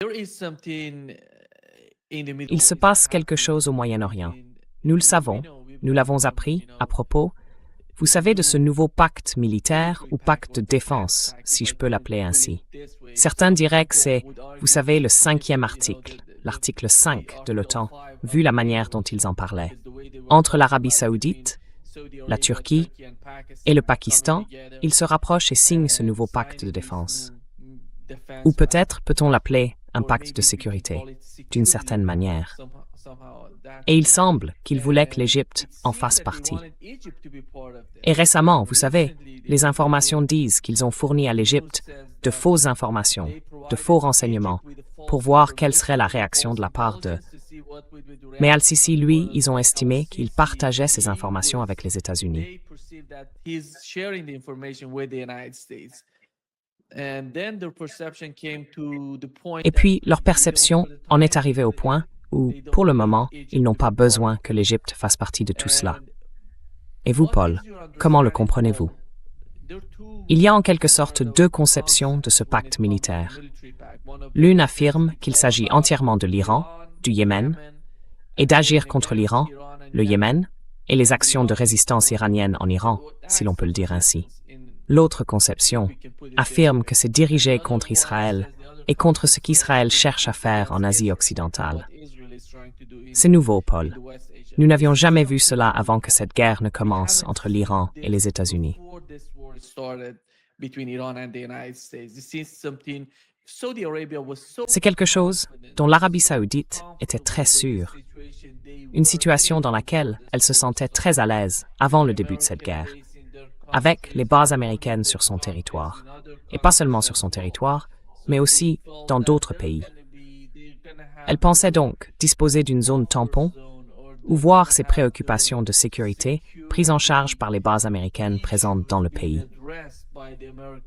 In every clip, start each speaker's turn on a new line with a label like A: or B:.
A: Il se passe quelque chose au Moyen-Orient. Nous le savons, nous l'avons appris à propos, vous savez, de ce nouveau pacte militaire ou pacte de défense, si je peux l'appeler ainsi. Certains diraient que c'est, vous savez, le 5e article, l'article 5 de l'OTAN, vu la manière dont ils en parlaient. Entre l'Arabie saoudite, la Turquie et le Pakistan, ils se rapprochent et signent ce nouveau pacte de défense. Ou peut-être peut-on l'appeler un pacte de sécurité, d'une certaine manière. Et il semble qu'ils voulaient que l'Égypte en fasse partie. Et récemment, vous savez, les informations disent qu'ils ont fourni à l'Égypte de fausses informations, de faux renseignements, pour voir quelle serait la réaction de la part d'eux. Mais Al-Sisi, lui, ils ont estimé qu'il partageait ces informations avec les États-Unis. Et puis, leur perception en est arrivée au point où, pour le moment, ils n'ont pas besoin que l'Égypte fasse partie de tout cela. Et vous, Paul, comment le comprenez-vous? Il y a en quelque sorte deux conceptions de ce pacte militaire. L'une affirme qu'il s'agit entièrement de l'Iran, du Yémen, et d'agir contre l'Iran, le Yémen, et les actions de résistance iranienne en Iran, si l'on peut le dire ainsi. L'autre conception affirme que c'est dirigé contre Israël et contre ce qu'Israël cherche à faire en Asie occidentale. C'est nouveau, Paul. Nous n'avions jamais vu cela avant que cette guerre ne commence entre l'Iran et les États-Unis. C'est quelque chose dont l'Arabie saoudite était très sûre. Une situation dans laquelle elle se sentait très à l'aise avant le début de cette guerre, avec les bases américaines sur son territoire. Et pas seulement sur son territoire, mais aussi dans d'autres pays. Elle pensait donc disposer d'une zone tampon ou voir ses préoccupations de sécurité prises en charge par les bases américaines présentes dans le pays.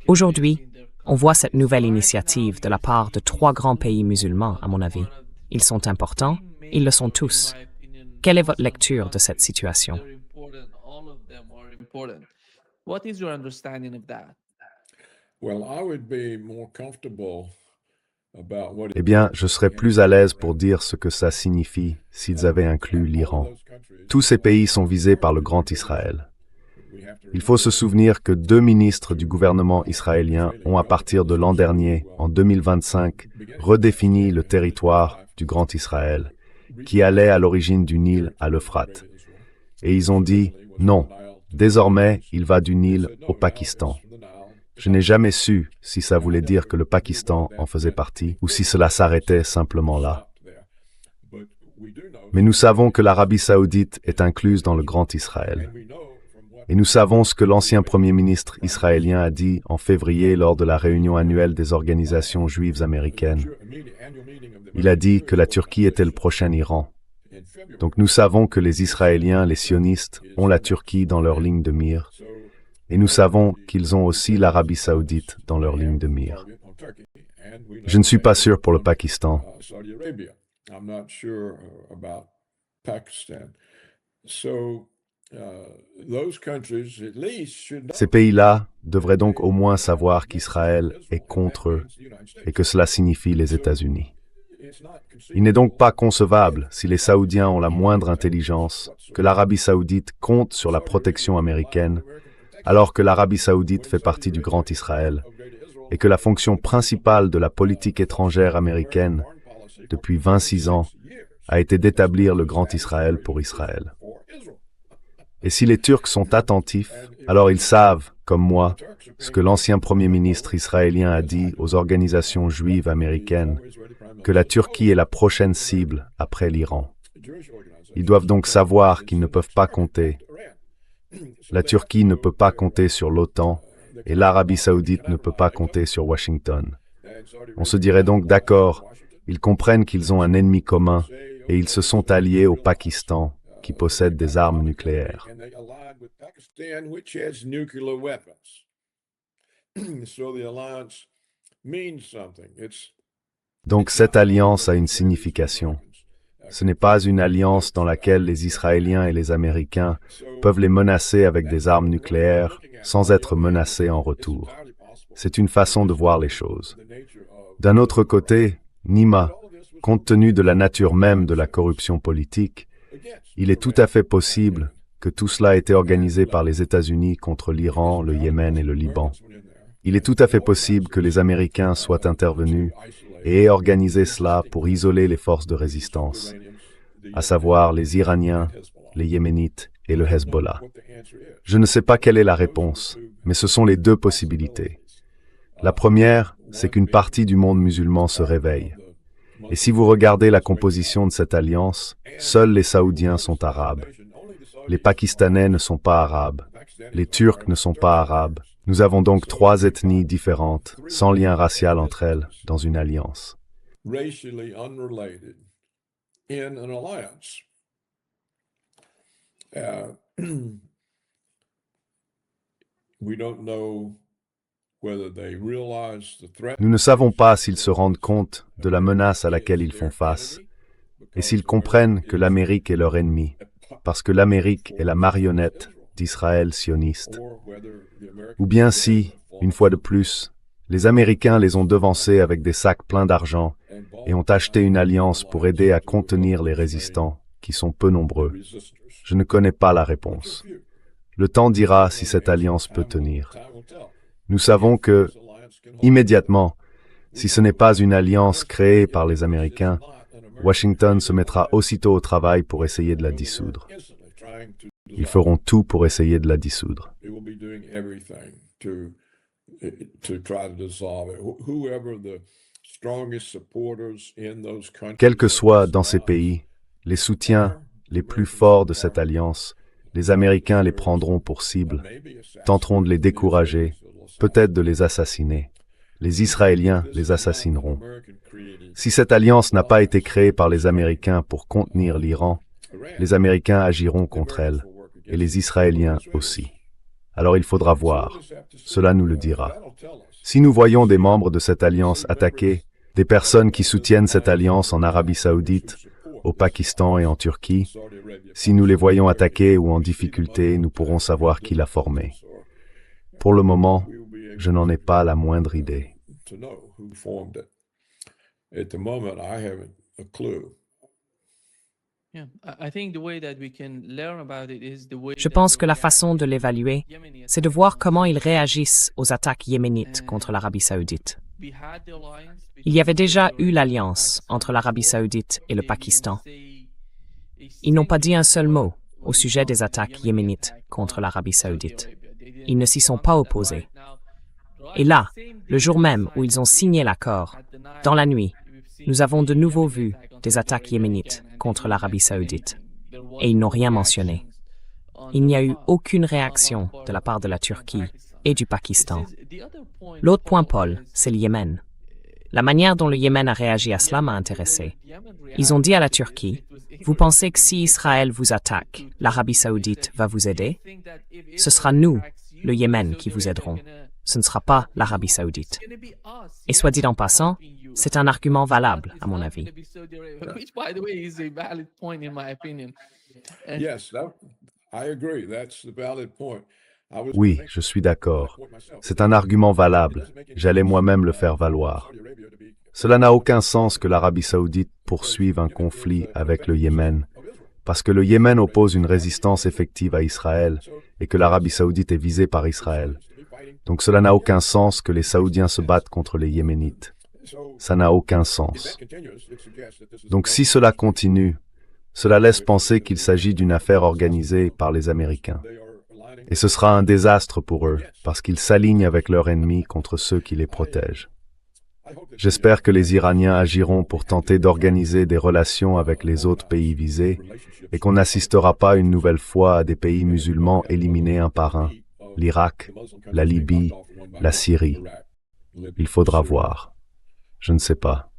A: Aujourd'hui, on voit cette nouvelle initiative de la part de 3 grands pays musulmans, à mon avis. Ils sont importants, ils le sont tous. Quelle est votre lecture de cette situation?
B: What is your understanding of that?
C: Well, I would be more comfortable about what
D: Eh bien, je serais plus à l'aise pour dire ce que ça signifie s'ils avaient inclus l'Iran. Tous ces pays sont visés par le Grand Israël. Il faut se souvenir que 2 ministres du gouvernement israélien ont, à partir de l'an dernier, en 2025, redéfini le territoire du Grand Israël, qui allait à l'origine du Nil à l'Euphrate. Et ils ont dit « non ». Désormais, il va du Nil au Pakistan. Je n'ai jamais su si ça voulait dire que le Pakistan en faisait partie ou si cela s'arrêtait simplement là. Mais nous savons que l'Arabie saoudite est incluse dans le Grand Israël. Et nous savons ce que l'ancien Premier ministre israélien a dit en février lors de la réunion annuelle des organisations juives américaines. Il a dit que la Turquie était le prochain Iran. Donc nous savons que les Israéliens, les sionistes, ont la Turquie dans leur ligne de mire, et nous savons qu'ils ont aussi l'Arabie saoudite dans leur ligne de mire. Je ne suis pas sûr pour le Pakistan. Ces pays-là devraient donc au moins savoir qu'Israël est contre eux et que cela signifie les États-Unis. Il n'est donc pas concevable, si les Saoudiens ont la moindre intelligence, que l'Arabie saoudite compte sur la protection américaine, alors que l'Arabie saoudite fait partie du Grand Israël, et que la fonction principale de la politique étrangère américaine, depuis 26 ans, a été d'établir le Grand Israël pour Israël. Et si les Turcs sont attentifs, alors ils savent, comme moi, ce que l'ancien Premier ministre israélien a dit aux organisations juives américaines, que la Turquie est la prochaine cible après l'Iran. Ils doivent donc savoir qu'ils ne peuvent pas compter. La Turquie ne peut pas compter sur l'OTAN et l'Arabie saoudite ne peut pas compter sur Washington. On se dirait donc d'accord, ils comprennent qu'ils ont un ennemi commun et ils se sont alliés au Pakistan, qui possède des armes nucléaires. Donc cette alliance a une signification. Ce n'est pas une alliance dans laquelle les Israéliens et les Américains peuvent les menacer avec des armes nucléaires sans être menacés en retour. C'est une façon de voir les choses. D'un autre côté, Nima, compte tenu de la nature même de la corruption politique, il est tout à fait possible que tout cela ait été organisé par les États-Unis contre l'Iran, le Yémen et le Liban. Il est tout à fait possible que les Américains soient intervenus et aient organisé cela pour isoler les forces de résistance, à savoir les Iraniens, les Yéménites et le Hezbollah. Je ne sais pas quelle est la réponse, mais ce sont les deux possibilités. La première, c'est qu'une partie du monde musulman se réveille. Et si vous regardez la composition de cette alliance, seuls les Saoudiens sont arabes. Les Pakistanais ne sont pas arabes. Les Turcs ne sont pas arabes. Nous avons donc trois ethnies différentes, sans lien racial entre elles, dans une alliance.
C: Racially unrelated in an alliance. We don't know whether they realize the threat.
D: Nous ne savons pas s'ils se rendent compte de la menace à laquelle ils font face, et s'ils comprennent que l'Amérique est leur ennemi, parce que l'Amérique est la marionnette d'Israël sioniste. Ou bien si, une fois de plus, les Américains les ont devancés avec des sacs pleins d'argent et ont acheté une alliance pour aider à contenir les résistants, qui sont peu nombreux. Je ne connais pas la réponse. Le temps dira si cette alliance peut tenir. Nous savons que, immédiatement, si ce n'est pas une alliance créée par les Américains, Washington se mettra aussitôt au travail pour essayer de la dissoudre. Ils feront tout pour essayer de la dissoudre. Quels que soient dans ces pays, les soutiens les plus forts de cette alliance, les Américains les prendront pour cible, tenteront de les décourager, peut-être de les assassiner. Les Israéliens les assassineront. Si cette alliance n'a pas été créée par les Américains pour contenir l'Iran, les Américains agiront contre elle, et les Israéliens aussi. Alors il faudra voir. Cela nous le dira. Si nous voyons des membres de cette alliance attaquer, des personnes qui soutiennent cette alliance en Arabie Saoudite, au Pakistan et en Turquie, si nous les voyons attaquer ou en difficulté, nous pourrons savoir qui l'a formé. Pour le moment, je n'en ai pas la moindre idée.
A: Je pense que la façon de l'évaluer, c'est de voir comment ils réagissent aux attaques yéménites contre l'Arabie saoudite. Il y avait déjà eu l'alliance entre l'Arabie saoudite et le Pakistan. Ils n'ont pas dit un seul mot au sujet des attaques yéménites contre l'Arabie saoudite. Ils ne s'y sont pas opposés. Et là, le jour même où ils ont signé l'accord, dans la nuit, nous avons de nouveau vu des attaques yéménites contre l'Arabie saoudite. Et ils n'ont rien mentionné. Il n'y a eu aucune réaction de la part de la Turquie et du Pakistan. L'autre point, Paul, c'est le Yémen. La manière dont le Yémen a réagi à cela m'a intéressé. Ils ont dit à la Turquie, « Vous pensez que si Israël vous attaque, l'Arabie saoudite va vous aider? Ce sera nous, le Yémen, qui vous aiderons. Ce ne sera pas l'Arabie saoudite. » Et soit dit en passant, c'est un argument valable, à mon avis.
D: Oui, je suis d'accord. C'est un argument valable. J'allais moi-même le faire valoir. Cela n'a aucun sens que l'Arabie saoudite poursuive un conflit avec le Yémen, parce que le Yémen oppose une résistance effective à Israël et que l'Arabie saoudite est visée par Israël. Donc cela n'a aucun sens que les Saoudiens se battent contre les Yéménites. Ça n'a aucun sens. Donc si cela continue, cela laisse penser qu'il s'agit d'une affaire organisée par les Américains. Et ce sera un désastre pour eux, parce qu'ils s'alignent avec leurs ennemis contre ceux qui les protègent. J'espère que les Iraniens agiront pour tenter d'organiser des relations avec les autres pays visés et qu'on n'assistera pas une nouvelle fois à des pays musulmans éliminés un par un, l'Irak, la Libye, la Syrie. Il faudra voir. Je ne sais pas.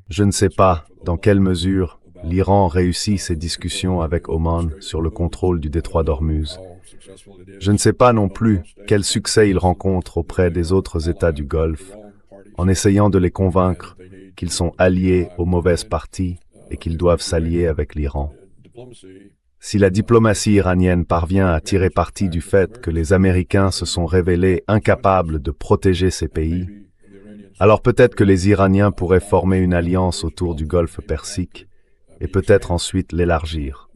D: Je ne sais pas dans quelle mesure l'Iran réussit ses discussions avec Oman sur le contrôle du détroit d'Ormuz. Je ne sais pas non plus quel succès il rencontre auprès des autres États du Golfe, en essayant de les convaincre qu'ils sont alliés aux mauvaises parties et qu'ils doivent s'allier avec l'Iran. Si la diplomatie iranienne parvient à tirer parti du fait que les Américains se sont révélés incapables de protéger ces pays, alors peut-être que les Iraniens pourraient former une alliance autour du Golfe Persique et peut-être ensuite l'élargir.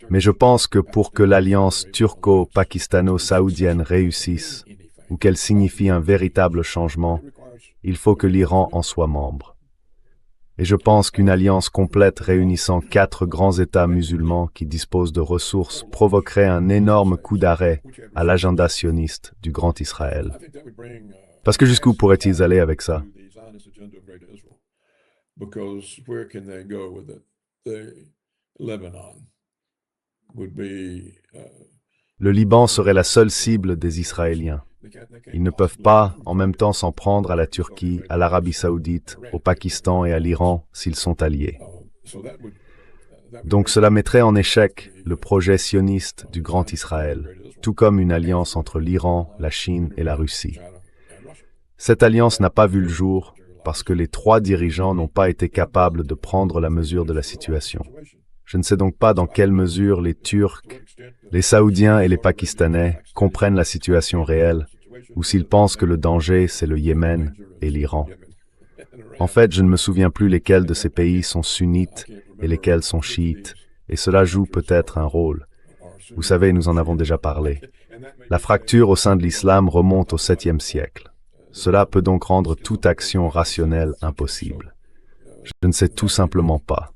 D: Mais je pense que pour que l'alliance turco-pakistano-saoudienne réussisse, ou qu'elle signifie un véritable changement, il faut que l'Iran en soit membre. Et je pense qu'une alliance complète réunissant 4 grands États musulmans qui disposent de ressources provoquerait un énorme coup d'arrêt à l'agenda sioniste du Grand Israël. Parce que jusqu'où pourraient-ils aller avec ça? Le Liban serait la seule cible des Israéliens. Ils ne peuvent pas, en même temps, s'en prendre à la Turquie, à l'Arabie saoudite, au Pakistan et à l'Iran s'ils sont alliés. Donc cela mettrait en échec le projet sioniste du Grand Israël, tout comme une alliance entre l'Iran, la Chine et la Russie. Cette alliance n'a pas vu le jour parce que les 3 dirigeants n'ont pas été capables de prendre la mesure de la situation. Je ne sais donc pas dans quelle mesure les Turcs, les Saoudiens et les Pakistanais comprennent la situation réelle, ou s'ils pensent que le danger, c'est le Yémen et l'Iran. En fait, je ne me souviens plus lesquels de ces pays sont sunnites et lesquels sont chiites, et cela joue peut-être un rôle. Vous savez, nous en avons déjà parlé. La fracture au sein de l'islam remonte au 7e siècle. Cela peut donc rendre toute action rationnelle impossible. Je ne sais tout simplement pas.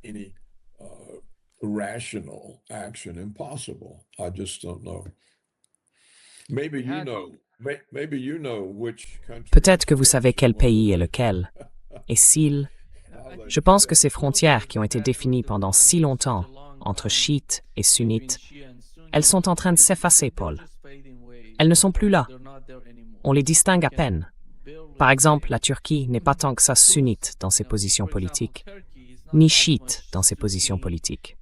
C: Rational action impossible. I just don't know. Maybe you know which country.
A: Peut-être que vous savez quel pays est lequel. Et s'il... Je pense que ces frontières qui ont été définies pendant si longtemps entre chiites et sunnites, elles sont en train de s'effacer, Paul. Elles ne sont plus là. On les distingue à peine. Par exemple, la Turquie n'est pas tant que ça sunnite dans ses positions politiques, ni chiite dans ses positions politiques.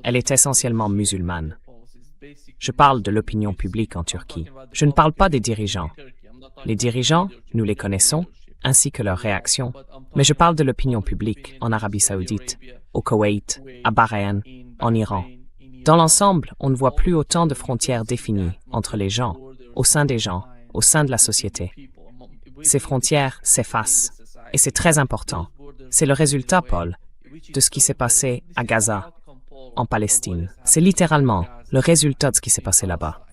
A: Elle est essentiellement musulmane. Je parle de l'opinion publique en Turquie. Je ne parle pas des dirigeants. Les dirigeants, nous les connaissons, ainsi que leurs réactions, mais je parle de l'opinion publique en Arabie saoudite, au Koweït, à Bahreïn, en Iran. Dans l'ensemble, on ne voit plus autant de frontières définies entre les gens, au sein des gens, au sein de la société. Ces frontières s'effacent, et c'est très important. C'est le résultat, Paul, de ce qui s'est passé à Gaza, en Palestine. C'est littéralement le résultat de ce qui s'est passé là-bas.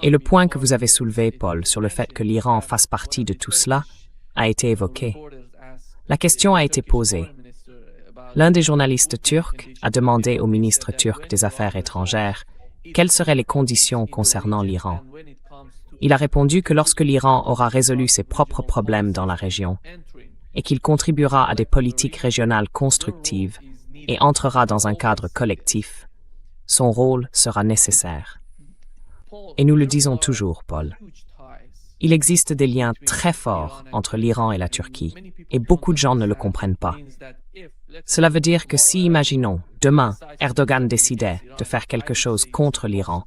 A: Et le point que vous avez soulevé, Paul, sur le fait que l'Iran fasse partie de tout cela, a été évoqué. La question a été posée. L'un des journalistes turcs a demandé au ministre turc des Affaires étrangères quelles seraient les conditions concernant l'Iran. Il a répondu que lorsque l'Iran aura résolu ses propres problèmes dans la région et qu'il contribuera à des politiques régionales constructives et entrera dans un cadre collectif, son rôle sera nécessaire. Et nous le disons toujours, Paul. Il existe des liens très forts entre l'Iran et la Turquie, et beaucoup de gens ne le comprennent pas. Cela veut dire que si, imaginons, demain, Erdogan décidait de faire quelque chose contre l'Iran,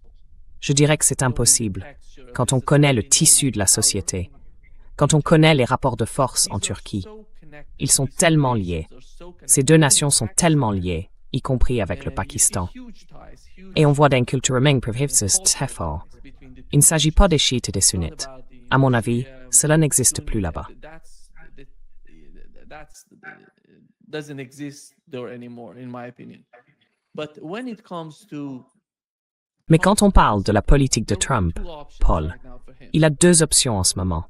A: je dirais que c'est impossible, quand on connaît le tissu de la société, quand on connaît les rapports de force en Turquie. Ils sont tellement liés. Ces 2 nations sont tellement liées, y compris avec le Pakistan. Et on voit d'un culturement très fort. Il ne s'agit pas des chiites et des sunnites. À mon avis, cela n'existe plus là-bas. Mais quand on parle de la politique de Trump, Paul, il a 2 options en ce moment.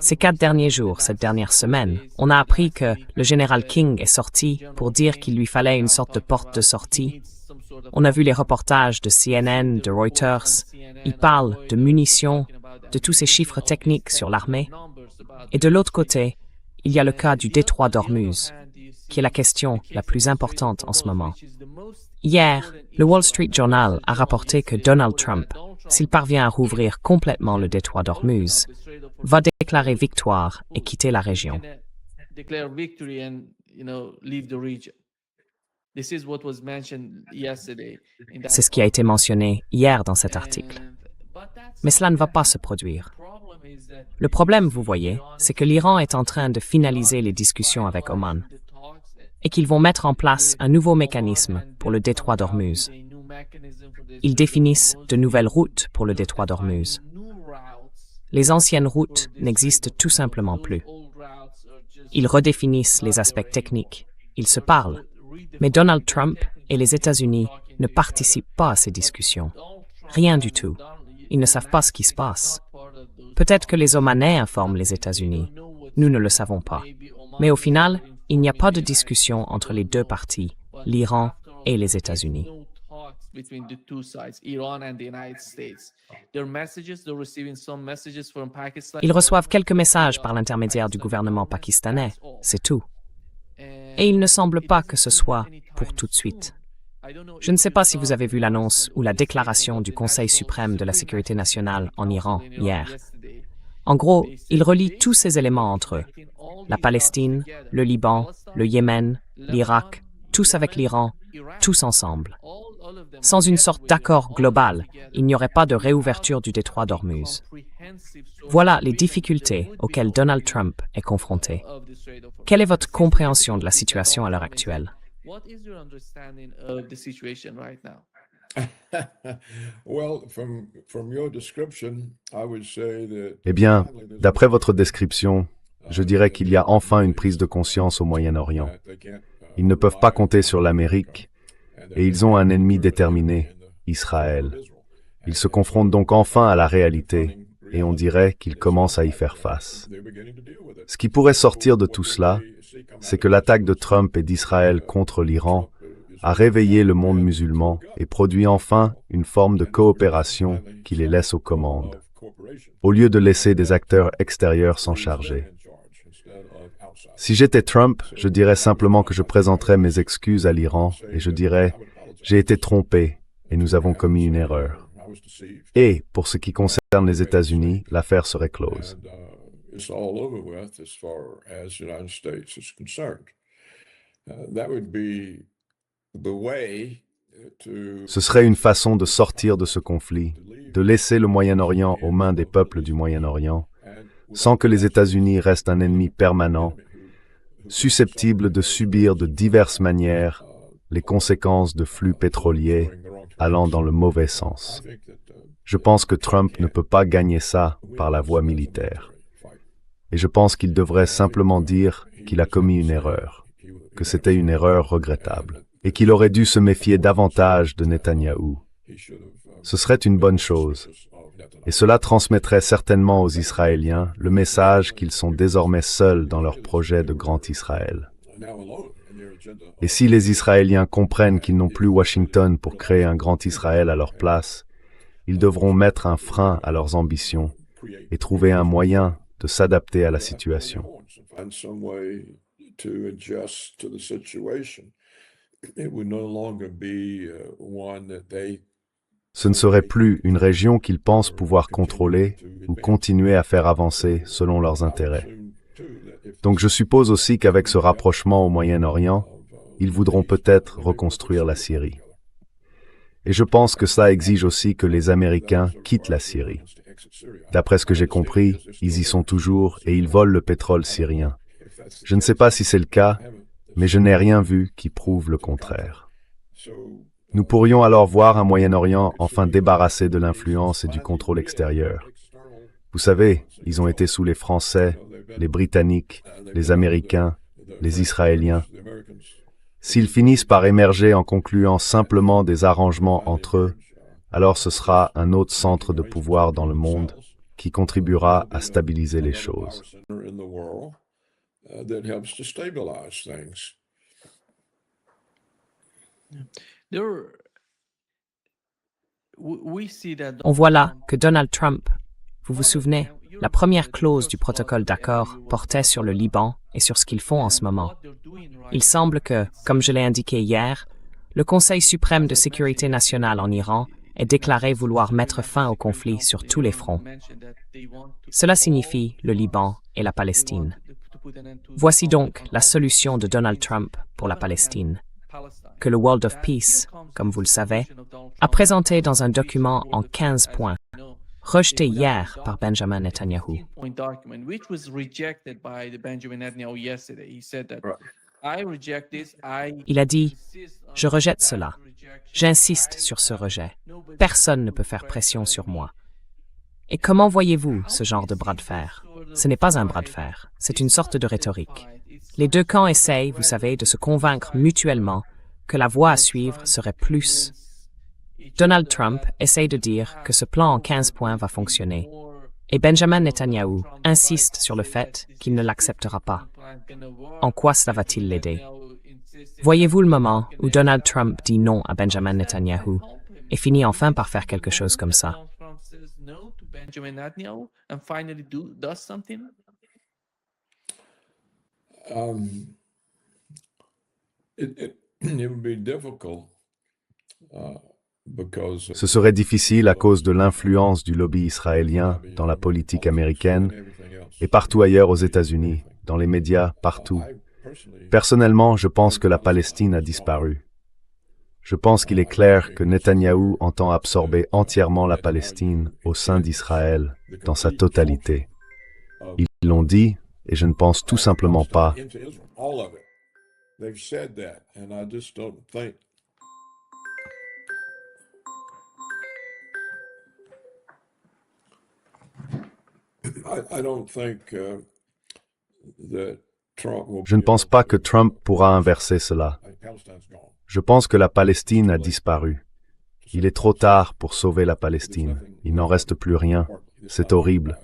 A: Ces 4 derniers jours, cette dernière semaine, on a appris que le général King est sorti pour dire qu'il lui fallait une sorte de porte de sortie. On a vu les reportages de CNN, de Reuters. Ils parlent de munitions, de tous ces chiffres techniques sur l'armée. Et de l'autre côté, il y a le cas du détroit d'Ormuz, qui est la question la plus importante en ce moment. Hier, le Wall Street Journal a rapporté que Donald Trump, s'il parvient à rouvrir complètement le détroit d'Ormuz, va déclarer victoire et quitter la région. C'est ce qui a été mentionné hier dans cet article. Mais cela ne va pas se produire. Le problème, vous voyez, c'est que l'Iran est en train de finaliser les discussions avec Oman et qu'ils vont mettre en place un nouveau mécanisme pour le détroit d'Ormuz. Ils définissent de nouvelles routes pour le détroit d'Ormuz. Les anciennes routes n'existent tout simplement plus. Ils redéfinissent les aspects techniques. Ils se parlent. Mais Donald Trump et les États-Unis ne participent pas à ces discussions. Rien du tout. Ils ne savent pas ce qui se passe. Peut-être que les Omanais informent les États-Unis. Nous ne le savons pas. Mais au final, il n'y a pas de discussion entre les deux parties, l'Iran et les États-Unis. Ils reçoivent quelques messages par l'intermédiaire du gouvernement pakistanais, c'est tout. Et il ne semble pas que ce soit pour tout de suite. Je ne sais pas si vous avez vu l'annonce ou la déclaration du Conseil suprême de la sécurité nationale en Iran hier. En gros, il relie tous ces éléments entre eux. La Palestine, le Liban, le Yémen, l'Irak, tous avec l'Iran, tous ensemble. Sans une sorte d'accord global, il n'y aurait pas de réouverture du détroit d'Ormuz. Voilà les difficultés auxquelles Donald Trump est confronté. Quelle est votre compréhension de la situation à l'heure actuelle?
D: Eh bien, d'après votre description, je dirais qu'il y a enfin une prise de conscience au Moyen-Orient. Ils ne peuvent pas compter sur l'Amérique et ils ont un ennemi déterminé, Israël. Ils se confrontent donc enfin à la réalité et on dirait qu'ils commencent à y faire face. Ce qui pourrait sortir de tout cela, c'est que l'attaque de Trump et d'Israël contre l'Iran a réveillé le monde musulman et produit enfin une forme de coopération qui les laisse aux commandes, au lieu de laisser des acteurs extérieurs s'en charger. Si j'étais Trump, je dirais simplement que je présenterais mes excuses à l'Iran et je dirais « J'ai été trompé et nous avons commis une erreur ». Et, pour ce qui concerne les États-Unis, l'affaire serait close. Ce serait une façon de sortir de ce conflit, de laisser le Moyen-Orient aux mains des peuples du Moyen-Orient, sans que les États-Unis restent un ennemi permanent, susceptible de subir de diverses manières les conséquences de flux pétroliers allant dans le mauvais sens. Je pense que Trump ne peut pas gagner ça par la voie militaire. Et je pense qu'il devrait simplement dire qu'il a commis une erreur, que c'était une erreur regrettable, et qu'il aurait dû se méfier davantage de Netanyahou. Ce serait une bonne chose. Et cela transmettrait certainement aux Israéliens le message qu'ils sont désormais seuls dans leur projet de grand Israël. Et si les Israéliens comprennent qu'ils n'ont plus Washington pour créer un grand Israël à leur place, ils devront mettre un frein à leurs ambitions et trouver un moyen de s'adapter à la situation. Ce ne serait plus une région qu'ils pensent pouvoir contrôler ou continuer à faire avancer selon leurs intérêts. Donc je suppose aussi qu'avec ce rapprochement au Moyen-Orient, ils voudront peut-être reconstruire la Syrie. Et je pense que cela exige aussi que les Américains quittent la Syrie. D'après ce que j'ai compris, ils y sont toujours et ils volent le pétrole syrien. Je ne sais pas si c'est le cas, mais je n'ai rien vu qui prouve le contraire. Nous pourrions alors voir un Moyen-Orient enfin débarrassé de l'influence et du contrôle extérieur. Vous savez, ils ont été sous les Français, les Britanniques, les Américains, les Israéliens. S'ils finissent par émerger en concluant simplement des arrangements entre eux, alors ce sera un autre centre de pouvoir dans le monde qui contribuera à stabiliser les choses.
A: On voit là que Donald Trump, vous vous souvenez, la première clause du protocole d'accord portait sur le Liban et sur ce qu'ils font en ce moment. Il semble que, comme je l'ai indiqué hier, le Conseil suprême de sécurité nationale en Iran ait déclaré vouloir mettre fin au conflit sur tous les fronts. Cela signifie le Liban et la Palestine. Voici donc la solution de Donald Trump pour la Palestine, que le World of Peace, comme vous le savez, a présenté dans un document en 15 points, rejeté hier par Benjamin Netanyahu.
B: Point document, which was rejected by the Benjamin Netanyahu yesterday. He said that I reject this.
A: Il a dit « Je rejette cela. J'insiste sur ce rejet. Personne ne peut faire pression sur moi. » Et comment voyez-vous ce genre de bras de fer? Ce n'est pas un bras de fer, c'est une sorte de rhétorique. Les deux camps essayent, vous savez, de se convaincre mutuellement que la voie à suivre serait plus. Donald Trump essaye de dire que ce plan en 15 points va fonctionner. Et Benjamin Netanyahu insiste sur le fait qu'il ne l'acceptera pas. En quoi cela va-t-il l'aider? Voyez-vous le moment où Donald Trump dit non à Benjamin Netanyahu et finit enfin par faire quelque chose comme ça?
C: It would be difficult because
D: Ce serait difficile à cause de l'influence du lobby israélien dans la politique américaine et partout ailleurs aux États-Unis, dans les médias, partout. Personnellement, je pense que la Palestine a disparu. Je pense qu'il est clair que Netanyahou entend absorber entièrement la Palestine au sein d'Israël, dans sa totalité. Ils l'ont dit, et je ne pense tout simplement pas.
C: all of it. They've said that, and I just don't think. I don't think that Trump will.
D: Je ne pense pas que Trump pourra inverser cela.
C: Palestine's gone.
D: Je pense que la Palestine a disparu. Il est trop tard pour sauver la Palestine. Il n'en reste plus rien. C'est horrible.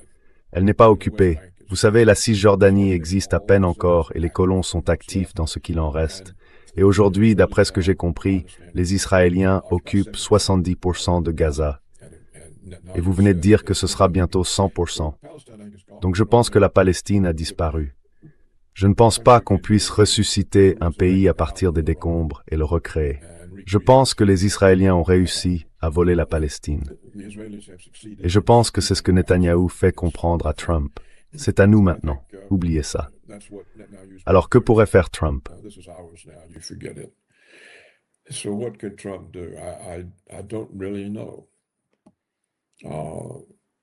D: Elle n'est pas occupée. Vous savez, la Cisjordanie existe à peine encore et les colons sont actifs dans ce qu'il en reste. Et aujourd'hui, d'après ce que j'ai compris, les Israéliens occupent 70% de Gaza. Et vous venez de dire que ce sera bientôt 100%. Donc je pense que la Palestine a disparu. Je ne pense pas qu'on puisse ressusciter un pays à partir des décombres et le recréer. Je pense que les Israéliens ont réussi à voler la Palestine. Et je pense que c'est ce que Netanyahou fait comprendre à Trump. C'est à nous maintenant. Oubliez ça. Alors que pourrait faire Trump?
C: This is ours now. You forget it. So what could Trump do? I don't really know.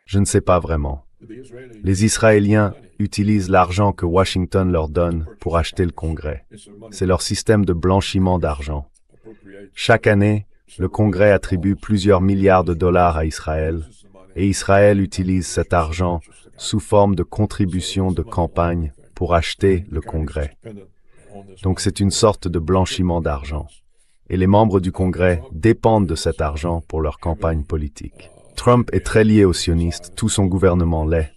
D: Je ne sais pas vraiment.
C: The Israelis,
D: Les Israéliens utilisent l'argent que Washington leur donne pour acheter le Congrès.
C: it's a money
D: C'est leur système de blanchiment d'argent.
C: appropriation.
D: Chaque année, le Congrès attribue plusieurs milliards de dollars à Israël, et Israël utilise cet argent sous forme de contribution de campagne pour acheter le Congrès. Donc c'est une sorte de blanchiment d'argent. Et les membres du Congrès dépendent de cet argent pour leur campagne politique. Trump est très lié aux sionistes, tout son gouvernement l'est.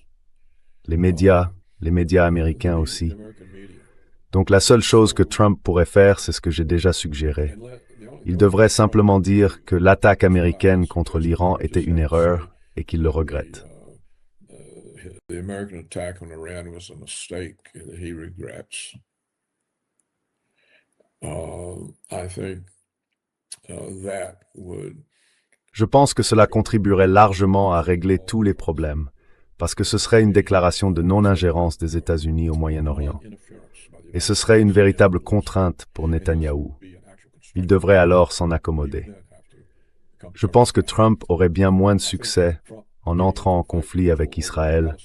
D: Les médias américains aussi.
C: American media.
D: Donc la seule chose que Trump pourrait faire, c'est ce que j'ai déjà suggéré. Il devrait simplement dire que l'attaque américaine contre l'Iran était une erreur et qu'il le regrette.
C: The American attack on Iran was a mistake that he regrets. I think that would.
D: Je pense que cela contribuerait largement à régler tous les problèmes, parce que ce serait une déclaration de non-ingérence des États-Unis au Moyen-Orient. Et ce serait une véritable contrainte pour Netanyahou. Il devrait alors s'en accommoder. Je pense que Trump aurait bien moins de succès en entrant en conflit avec Israël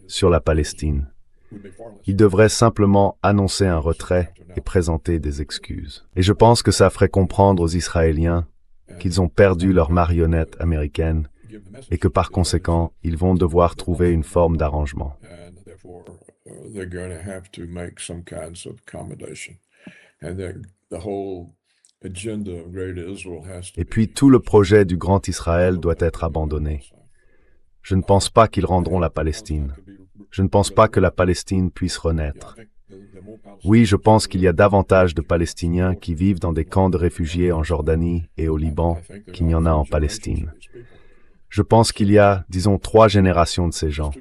D: sur la Palestine. Il devrait simplement annoncer un retrait et présenter des excuses. Et je pense que ça ferait comprendre aux Israéliens qu'ils ont perdu leur marionnette américaine et que par conséquent, ils vont devoir trouver une forme d'arrangement.
C: And therefore, they're going to have to make some kinds of accommodation. And then the whole agenda of Great Israel has to
D: Et puis tout le projet du Grand Israël doit être abandonné. Je ne pense pas qu'ils rendront la Palestine. Je ne pense pas que la Palestine puisse renaître. Oui, je pense qu'il y a davantage de Palestiniens qui vivent dans des camps de réfugiés en Jordanie et au Liban qu'il n'y en a en Palestine. Je pense qu'il y a, disons, 3 générations de ces gens.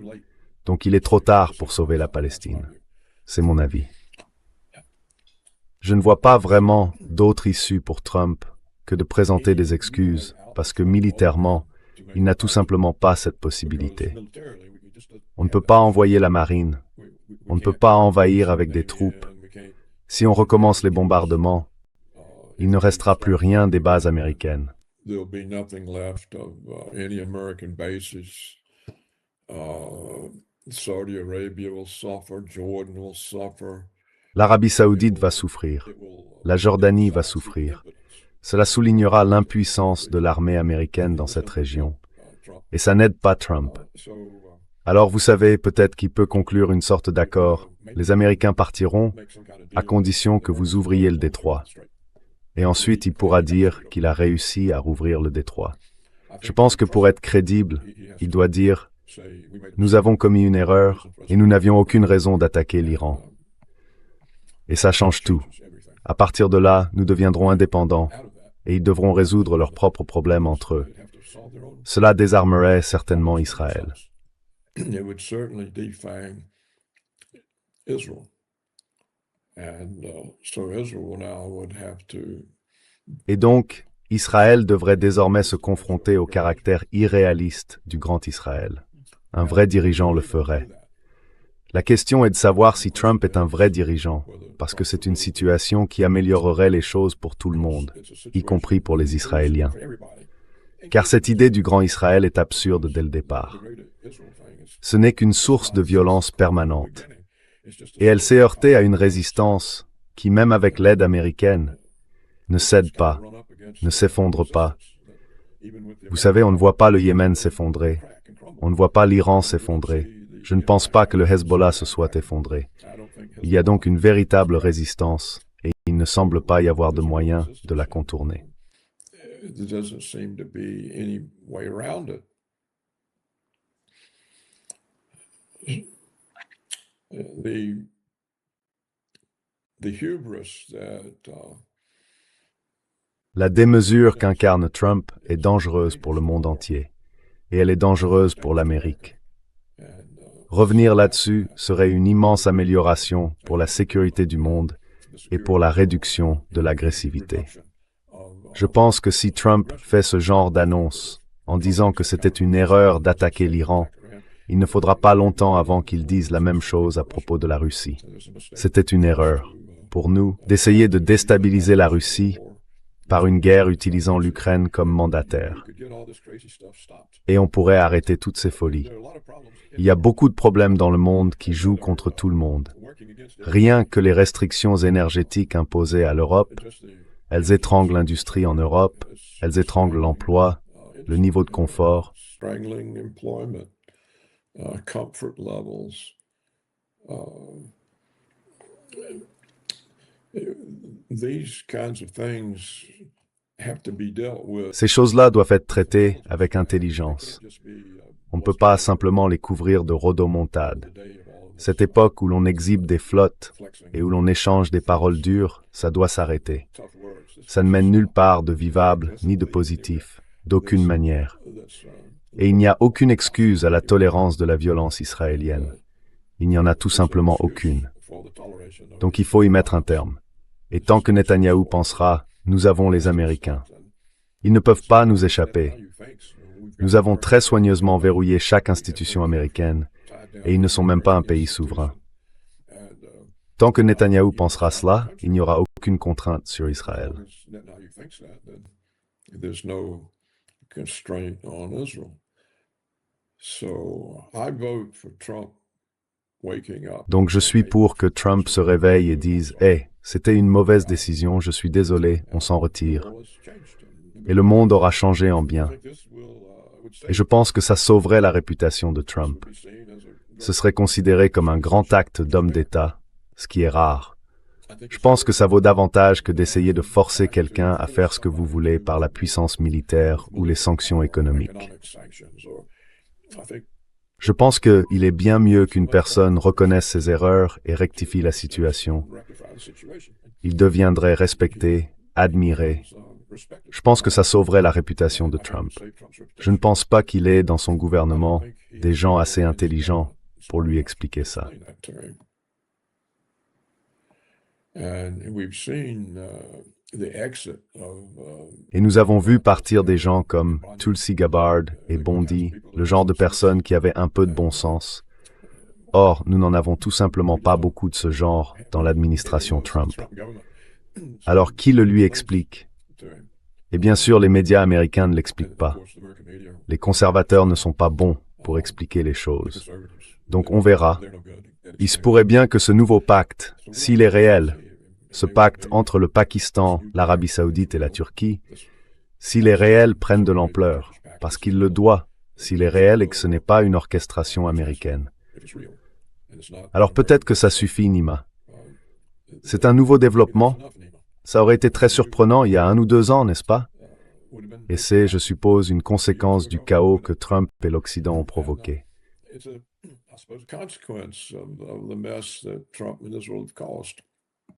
D: Donc il est trop tard pour sauver la Palestine. C'est mon avis. Je ne vois pas vraiment d'autre issue pour Trump que de présenter des excuses, parce que militairement, il n'a tout simplement pas cette possibilité. On ne peut pas envoyer la marine. On ne peut pas envahir avec des troupes. Si on recommence les bombardements, il ne restera plus rien des bases américaines.
C: There'll be nothing left of any American bases Saudi Arabia will suffer, Jordan will suffer.
D: L'Arabie saoudite va souffrir. La Jordanie va souffrir. Cela soulignera l'impuissance de l'armée américaine dans cette région. Et ça n'aide pas Trump. Alors vous savez, peut-être qu'il peut conclure une sorte d'accord. Les Américains partiront à condition que vous ouvriez le détroit. Et ensuite, il pourra dire qu'il a réussi à rouvrir le détroit. Je pense que pour être crédible, il doit dire « Nous avons commis une erreur et nous n'avions aucune raison d'attaquer l'Iran. » Et ça change tout. À partir de là, nous deviendrons indépendants et ils devront résoudre leurs propres problèmes entre eux. Cela désarmerait certainement Israël.
C: It would certainly defang Israel. And so Israel now would have to.
D: Et donc, Israël devrait désormais se confronter au caractère irréaliste du grand Israël. Un vrai dirigeant le ferait. La question est de savoir si Trump est un vrai dirigeant, parce que c'est une situation qui améliorerait les choses pour tout le monde, y compris pour les Israéliens. Car cette idée du grand Israël est absurde dès le départ. Ce n'est qu'une source de violence permanente. Et elle s'est heurtée à une résistance qui, même avec l'aide américaine, ne cède pas, ne s'effondre pas. Vous savez, on ne voit pas le Yémen s'effondrer. On ne voit pas l'Iran s'effondrer. Je ne pense pas que le Hezbollah se soit effondré. Il y a donc une véritable résistance et il ne semble pas y avoir de moyen de la contourner.
C: There doesn't seem to be any way around it. The hubris that
D: La démesure qu'incarne Trump est dangereuse pour le monde entier, et elle est dangereuse pour l'Amérique. Revenir là-dessus serait une immense amélioration pour la sécurité du monde et pour la réduction de l'agressivité. Je pense que si Trump fait ce genre d'annonce en disant que c'était une erreur d'attaquer l'Iran, il ne faudra pas longtemps avant qu'il dise la même chose à propos de la Russie. C'était une erreur, pour nous, d'essayer de déstabiliser la Russie par une guerre utilisant l'Ukraine comme mandataire. Et on pourrait arrêter toutes ces folies. Il y a beaucoup de problèmes dans le monde qui jouent contre tout le monde. Rien que les restrictions énergétiques imposées à l'Europe, elles étranglent l'industrie en Europe, elles étranglent l'emploi, le niveau de confort. Ces choses-là doivent être traitées avec intelligence. On ne peut pas simplement les couvrir de rodomontades. Cette époque où l'on exhibe des flottes et où l'on échange des paroles dures, ça doit s'arrêter. Ça ne mène nulle part de vivable ni de positif, d'aucune manière. Et il n'y a aucune excuse à la tolérance de la violence israélienne. Il n'y en a tout simplement aucune. Donc il faut y mettre un terme. Et tant que Netanyahou pensera, nous avons les Américains. Ils ne peuvent pas nous échapper. Nous avons très soigneusement verrouillé chaque institution américaine, et ils ne sont même pas un pays souverain. Tant que Netanyahou pensera cela, il n'y aura aucune contrainte sur Israël. Donc je suis pour que Trump se réveille et dise « Hey, c'était une mauvaise décision, je suis désolé, on s'en retire. » Et le monde aura changé en bien. Et je pense que ça sauverait la réputation de Trump. Ce serait considéré comme un grand acte d'homme d'État, ce qui est rare. Je pense que ça vaut davantage que d'essayer de forcer quelqu'un à faire ce que vous voulez par la puissance militaire ou les sanctions économiques. Je pense qu'il est bien mieux qu'une personne reconnaisse ses erreurs et rectifie la situation. Il deviendrait respecté, admiré. Je pense que ça sauverait la réputation de Trump. Je ne pense pas qu'il ait dans son gouvernement des gens assez intelligents pour lui expliquer ça. Et nous avons vu partir des gens comme Tulsi Gabbard et Bondi, le genre de personnes qui avaient un peu de bon sens. Or, nous n'en avons tout simplement pas beaucoup de ce genre dans l'administration Trump. Alors, qui le lui explique? Et bien sûr, les médias américains ne l'expliquent pas. Les conservateurs ne sont pas bons pour expliquer les choses. Donc on verra. Il se pourrait bien que ce nouveau pacte, s'il est réel, ce pacte entre le Pakistan, l'Arabie Saoudite et la Turquie, s'il est réel, prenne de l'ampleur, parce qu'il le doit, s'il est réel et que ce n'est pas une orchestration américaine. Alors peut-être que ça suffit, Nima. C'est un nouveau développement. Ça aurait été très surprenant il y a 1 ou 2 ans, n'est-ce pas? Et c'est, je suppose, une conséquence du chaos que Trump et l'Occident ont provoqué.
C: It's a, I suppose, consequence of the mess that Trump and Israel have caused.